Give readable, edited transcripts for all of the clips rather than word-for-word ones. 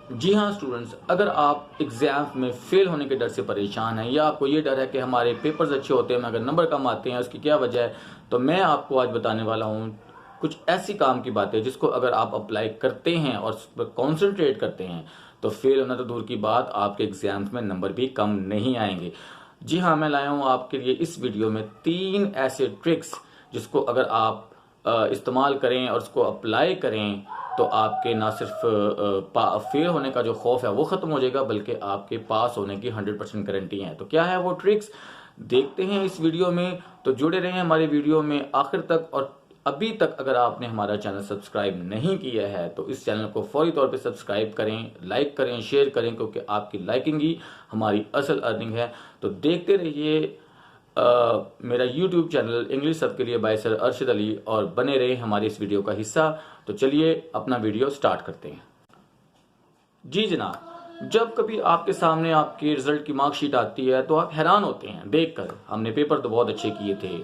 जी हाँ स्टूडेंट्स, अगर आप एग्ज़ाम में फ़ेल होने के डर से परेशान हैं या आपको ये डर है कि हमारे पेपर्स अच्छे होते हैं मगर नंबर कम आते हैं, उसकी क्या वजह है, तो मैं आपको आज बताने वाला हूँ कुछ ऐसी काम की बातें जिसको अगर आप अप्लाई करते हैं और उस पर कॉन्सेंट्रेट करते हैं तो फेल होना तो दूर की बात, आपके एग्जाम्स में नंबर भी कम नहीं आएंगे। जी हाँ, मैं लाया हूँ आपके लिए इस वीडियो में 3 ऐसे ट्रिक्स जिसको अगर आप इस्तेमाल करें और उसको अप्लाई करें तो आपके ना सिर्फ फेल होने का जो खौफ है वो ख़त्म हो जाएगा, बल्कि आपके पास होने की 100% गारंटी है। तो क्या है वो ट्रिक्स, देखते हैं इस वीडियो में। तो जुड़े रहें हमारे वीडियो में आखिर तक। और अभी तक अगर आपने हमारा चैनल सब्सक्राइब नहीं किया है तो इस चैनल को फौरी तौर पे सब्सक्राइब करें, लाइक करें, शेयर करें, क्योंकि आपकी लाइकिंग ही हमारी असल अर्निंग है। तो देखते रहिए मेरा यूट्यूब चैनल इंग्लिश सबके लिए बाय सर अरशद अली और बने रहे हमारे इस वीडियो का हिस्सा। तो चलिए अपना वीडियो स्टार्ट करते हैं। जी जनाब, जब कभी आपके सामने आपके रिजल्ट की मार्कशीट आती है तो आप हैरान होते हैं देखकर, हमने पेपर तो बहुत अच्छे किए थे,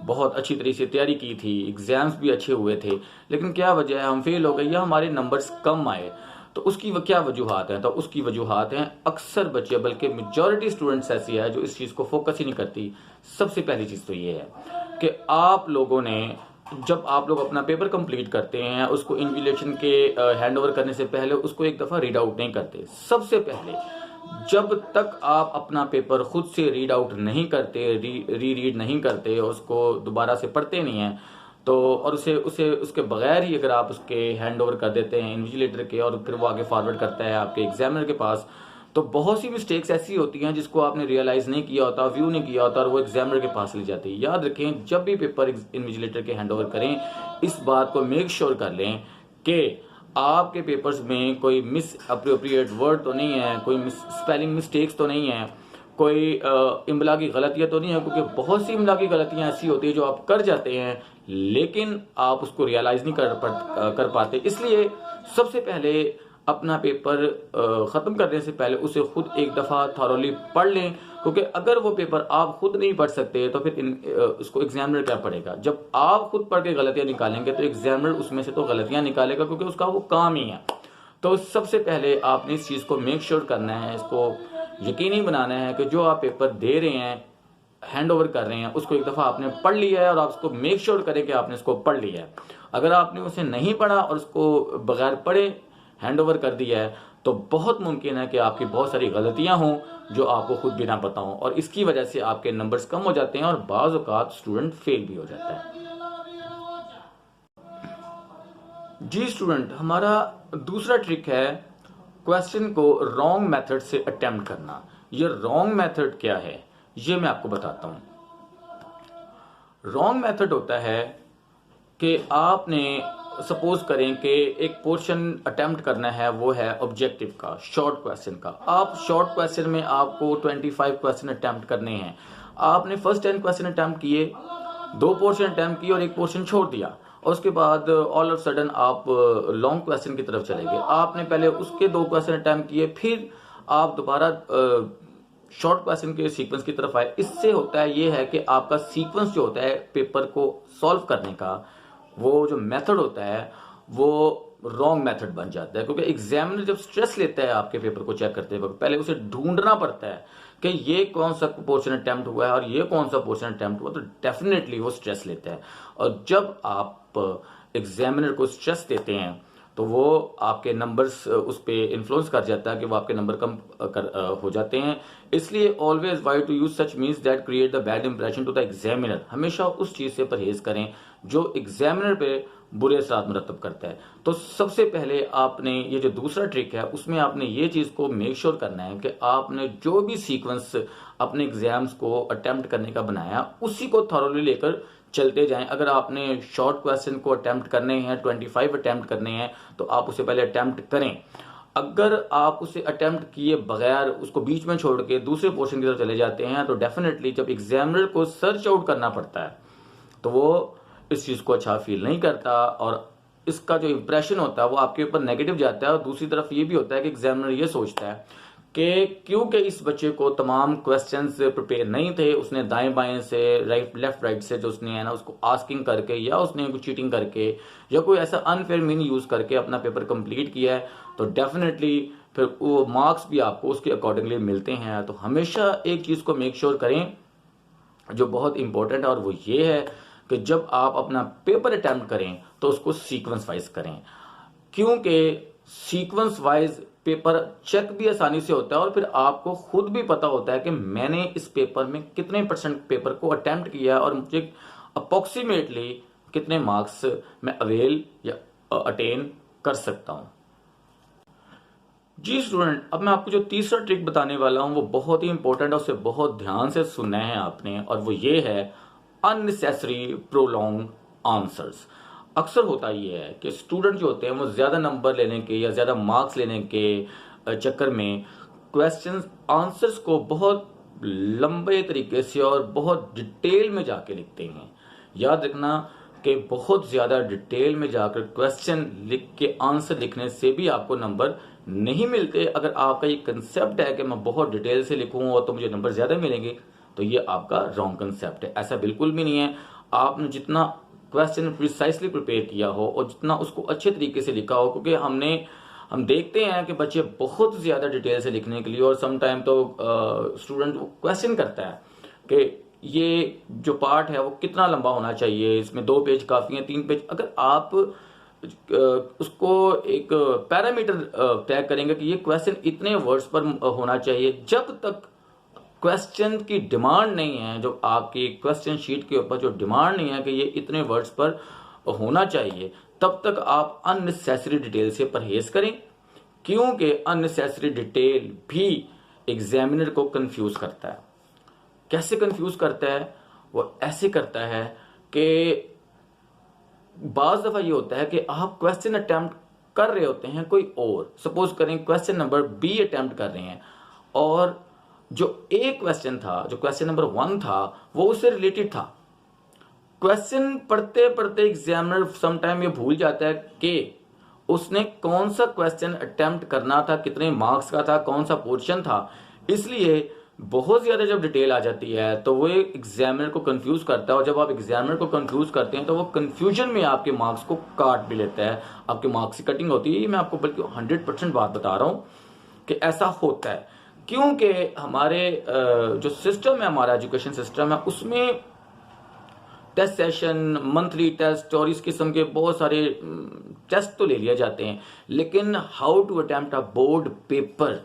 बहुत अच्छी तरीके से तैयारी की थी, एग्जाम्स भी अच्छे हुए थे, लेकिन क्या वजह है हम फेल हो गए या हमारे नंबर्स कम आए। तो उसकी क्या वजूहात हैं? तो उसकी वजूहात हैं अक्सर बच्चे, बल्कि मेजॉरिटी स्टूडेंट्स ऐसी है जो इस चीज़ को फोकस ही नहीं करती। सबसे पहली चीज़ तो ये है कि आप लोगों ने, जब आप लोग अपना पेपर कंप्लीट करते हैं उसको इन्विजिलेशन के हैंड ओवर करने से पहले उसको एक दफ़ा रीड आउट नहीं करते। सबसे पहले जब तक आप अपना पेपर खुद से रीड आउट नहीं करते, रीड नहीं करते, उसको दोबारा से पढ़ते नहीं हैं, तो और उसे उसे उसके बगैर ही अगर आप उसके हैंड ओवर कर देते हैं इन्विजिलेटर के और फिर वो आगे फॉरवर्ड करता है आपके एग्जामिनर के पास, तो बहुत सी मिस्टेक्स ऐसी होती हैं जिसको आपने रियलाइज नहीं किया होता, व्यू नहीं किया होता और वो एग्जामिनर के पास ले जाती है। याद रखें, जब भी पेपर इन्विजिलेटर के हैंड ओवर करें इस बात को मेक श्योर कर लें कि आपके पेपर्स में कोई मिस अप्रोप्रिएट वर्ड तो नहीं है, कोई स्पेलिंग मिस्टेक्स तो नहीं है, कोई इमला की गलतियां तो नहीं है, क्योंकि बहुत सी इमला की गलतियां ऐसी होती है जो आप कर जाते हैं लेकिन आप उसको रियलाइज नहीं कर पाते। इसलिए सबसे पहले अपना पेपर ख़त्म करने से पहले उसे खुद एक दफ़ा थॉरोली पढ़ लें, क्योंकि अगर वो पेपर आप खुद नहीं पढ़ सकते तो फिर उसको एग्जामिनर क्या पढ़ेगा। जब आप खुद पढ़ के गलतियां निकालेंगे तो एग्जामिनर उसमें से तो गलतियां निकालेगा, क्योंकि उसका वो काम ही है। तो सबसे पहले आपने इस चीज़ को मेक श्योर करना है, इसको यकीनी बनाना है कि जो आप पेपर दे रहे हैं, हैंड ओवर कर रहे हैं, उसको एक दफ़ा आपने पढ़ लिया है और आप उसको मेक श्योर करें कि आपने उसको पढ़ लिया है। अगर आपने उसे नहीं पढ़ा और उसको बगैर पढ़े हैंड ओवर कर दिया है तो बहुत मुमकिन है कि आपकी बहुत सारी गलतियां हों जो आपको खुद भी ना पता हों, और इसकी वजह से आपके नंबर्स कम हो जाते हैं और बाज़ औक़ात स्टूडेंट फेल भी हो जाता है। जी स्टूडेंट, हमारा दूसरा ट्रिक है क्वेश्चन को रॉन्ग मेथड से अटेम्प्ट करना। ये रॉन्ग मेथड क्या है ये मैं आपको बताता हूं। रॉन्ग मेथड होता है कि आपने सपोज करें कि एक पोर्शन अटेम्प्ट करना है, वो है ऑब्जेक्टिव का, शॉर्ट क्वेश्चन का। आप शॉर्ट क्वेश्चन में आपको 25 क्वेश्चन अटेम्प्ट करने हैं। आपने फर्स्ट 10 क्वेश्चन अटेम्प्ट किए, 2 पोर्शन अटेम्प्ट किए और 1 पोर्शन छोड़ दिया, और उसके बाद ऑल ऑफ सडन आप लॉन्ग क्वेश्चन की तरफ चले गए। आपने पहले उसके 2 क्वेश्चन अटेम्प्ट किए, फिर आप दोबारा शॉर्ट क्वेश्चन के सीक्वेंस की तरफ आए। इससे होता है ये है कि आपका सीक्वेंस जो होता है पेपर को सॉल्व करने का, वो जो मेथड होता है वो रॉन्ग मेथड बन जाता है, क्योंकि एग्जामिनर जब स्ट्रेस लेता है आपके पेपर को चेक करते वक्त पहले उसे ढूंढना पड़ता है कि ये कौन सा पोर्शन अटेम्प्ट हुआ है और ये कौन सा पोर्शन अटेम्प्ट हुआ, तो डेफिनेटली वो स्ट्रेस लेता है। और जब आप एग्जामिनर को स्ट्रेस देते हैं तो वो आपके नंबर्स उस पर इन्फ्लुएंस कर जाता है कि वो आपके नंबर कम हो जाते हैं। इसलिए always why to use such means that create the bad impression to the examiner. हमेशा उस चीज़ से परहेज करें जो एग्जामिनर पे बुरे असरात मुरतब करता है। तो सबसे पहले आपने ये जो दूसरा ट्रिक है उसमें आपने ये चीज़ को मेक श्योर करना है कि आपने जो भी सीक्वेंस अपने एग्जाम्स को अटेम्प्ट करने का बनाया उसी को थॉरोली लेकर चलते जाएं। अगर आपने शॉर्ट क्वेश्चन को अटेम्प्ट करने हैं, 25 अटेम्प्ट करने हैं, तो आप उसे पहले अटेम्प्ट करें। अगर आप उसे अटेम्प्ट किए बगैर उसको बीच में छोड़ के दूसरे पोर्शन की तरफ चले जाते हैं तो डेफिनेटली जब एग्जामिनर को सर्च आउट करना पड़ता है तो वो इस चीज़ को अच्छा फील नहीं करता और इसका जो इंप्रेशन होता है वो आपके ऊपर नेगेटिव जाता है। और दूसरी तरफ ये भी होता है कि एग्जामिनर ये सोचता है कि क्योंकि इस बच्चे को तमाम क्वेश्चंस प्रिपेयर नहीं थे, उसने दाएं बाएं से लेफ्ट राइट से जो उसने है ना उसको आस्किंग करके या उसने कुछ चीटिंग करके या कोई ऐसा अनफेयर मीन यूज करके अपना पेपर कंप्लीट किया है, तो डेफिनेटली फिर वो मार्क्स भी आपको उसके अकॉर्डिंगली मिलते हैं। तो हमेशा एक चीज को मेक श्योर करें जो बहुत इंपॉर्टेंट है, और वो ये है कि जब आप अपना पेपर अटेम्प्ट करें तो उसको सीक्वेंस वाइज करें, क्योंकि सीक्वेंस वाइज पेपर चेक भी आसानी से होता है और फिर आपको खुद भी पता होता है कि मैंने इस पेपर में कितने % पेपर को अटेम्प्ट किया और मुझे अप्रोक्सीमेटली कितने मार्क्स मैं अवेल या अटेन कर सकता हूं। जी स्टूडेंट, अब मैं आपको जो तीसरा ट्रिक बताने वाला हूं वो बहुत ही इंपॉर्टेंट है, उसे बहुत ध्यान से सुनना है आपने, और वो ये है अननेसेसरी प्रोलॉन्ग आंसर्स। अक्सर होता ये है कि स्टूडेंट जो होते हैं वो ज्यादा नंबर लेने के या ज्यादा मार्क्स लेने के चक्कर में क्वेश्चन आंसर्स को बहुत लंबे तरीके से और बहुत डिटेल में जाके लिखते हैं। याद रखना कि बहुत ज्यादा डिटेल में जाकर क्वेश्चन लिख के आंसर लिखने से भी आपको नंबर नहीं मिलते। अगर आपका ये कंसेप्ट है कि मैं बहुत डिटेल से लिखूं और तो मुझे नंबर ज्यादा मिलेंगे, तो ये आपका रॉन्ग कंसेप्ट है। ऐसा बिल्कुल भी नहीं है। आपने जितना क्वेश्चन प्रिसाइसली प्रिपेयर किया हो और जितना उसको अच्छे तरीके से लिखा हो, क्योंकि हम देखते हैं कि बच्चे बहुत ज्यादा डिटेल से लिखने के लिए, और समटाइम तो स्टूडेंट क्वेश्चन करता है कि ये जो पार्ट है वो कितना लंबा होना चाहिए, इसमें 2 पेज काफी हैं, 3 पेज। अगर आप उसको एक पैरामीटर तय करेंगे कि ये क्वेश्चन इतने वर्ड्स पर होना चाहिए, जब तक क्वेश्चन की डिमांड नहीं है, जो आपकी क्वेश्चन शीट के ऊपर जो डिमांड नहीं है कि ये इतने वर्ड्स पर होना चाहिए, तब तक आप अननेसेसरी डिटेल से परहेज करें, क्योंकि अननेसेसरी डिटेल भी एग्जामिनर को कंफ्यूज करता है। कैसे कंफ्यूज करता है? वो ऐसे करता है कि बाज दफा ये होता है कि आप क्वेश्चन अटेम्प्ट कर रहे होते हैं कोई और, सपोज करें क्वेश्चन नंबर बी अटेम्प्ट कर रहे हैं, और जो ए क्वेश्चन था, जो क्वेश्चन नंबर 1 था, वो उससे रिलेटेड था। क्वेश्चन पढ़ते पढ़ते एग्जामिनर समटाइम ये भूल जाता है कि उसने कौन सा क्वेश्चन अटेम्प्ट करना था, कितने मार्क्स का था, कौन सा पोर्शन था। इसलिए बहुत ज्यादा जब डिटेल आ जाती है तो वो एग्जामिनर को कंफ्यूज करता है, और जब आप एग्जामिनर को कंफ्यूज करते हैं तो वो कंफ्यूजन में आपके मार्क्स को काट भी लेता है, आपके मार्क्स की कटिंग होती है। मैं आपको बल्कि 100% बात बता रहा हूं कि ऐसा होता है, क्योंकि हमारे जो सिस्टम है, हमारा एजुकेशन सिस्टम है, उसमें टेस्ट सेशन, मंथली टेस्ट और इस किस्म के बहुत सारे टेस्ट तो ले लिए जाते हैं, लेकिन how to attempt a board paper,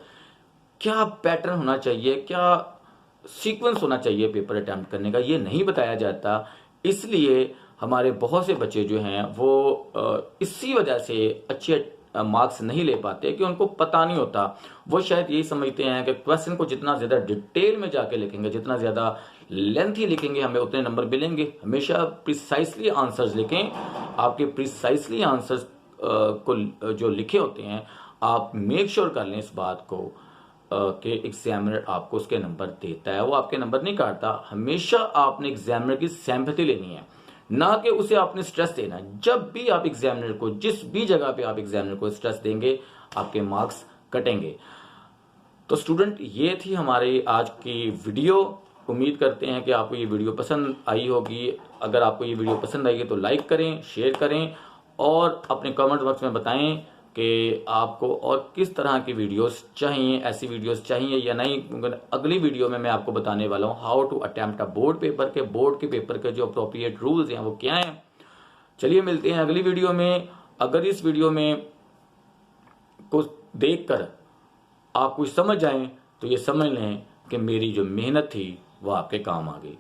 क्या पैटर्न होना चाहिए, क्या सीक्वेंस होना चाहिए पेपर अटेम्प्ट करने का, ये नहीं बताया जाता। इसलिए हमारे बहुत से बच्चे जो हैं वो इसी वजह से अच्छे मार्क्स नहीं ले पाते कि उनको पता नहीं होता। वो शायद यही समझते हैं कि क्वेश्चन को जितना ज्यादा डिटेल में जाके लिखेंगे, जितना ज्यादा लेंथी लिखेंगे, हमें उतने नंबर मिलेंगे। हमेशा प्रिसाइसली आंसर्स लिखें। आपके प्रिसाइसली आंसर्स को जो लिखे होते हैं, आप मेक श्योर कर लें इस बात को कि एग्जामिनर आपको उसके नंबर देता है, वो आपके नंबर नहीं काटता। हमेशा आपने एग्जामिनर की सिंपैथी लेनी है, ना कि उसे आपने स्ट्रेस देना है। जब भी आप एग्जामिनर को, जिस भी जगह पे आप एग्जामिनर को स्ट्रेस देंगे, आपके मार्क्स कटेंगे। तो स्टूडेंट, ये थी हमारी आज की वीडियो। उम्मीद करते हैं कि आपको ये वीडियो पसंद आई होगी। अगर आपको ये वीडियो पसंद आई है तो लाइक करें, शेयर करें, और अपने कमेंट बॉक्स में बताएं कि आपको और किस तरह की वीडियोस चाहिए, ऐसी वीडियोस चाहिए या नहीं। अगली वीडियो में मैं आपको बताने वाला हूं how to attempt a board के पेपर के जो अप्रोप्रिएट रूल्स हैं वो क्या हैं। चलिए मिलते हैं अगली वीडियो में। अगर इस वीडियो में कुछ देखकर आप कुछ समझ जाएं तो ये समझ लें कि मेरी जो मेहनत थी वो आपके काम आ गई।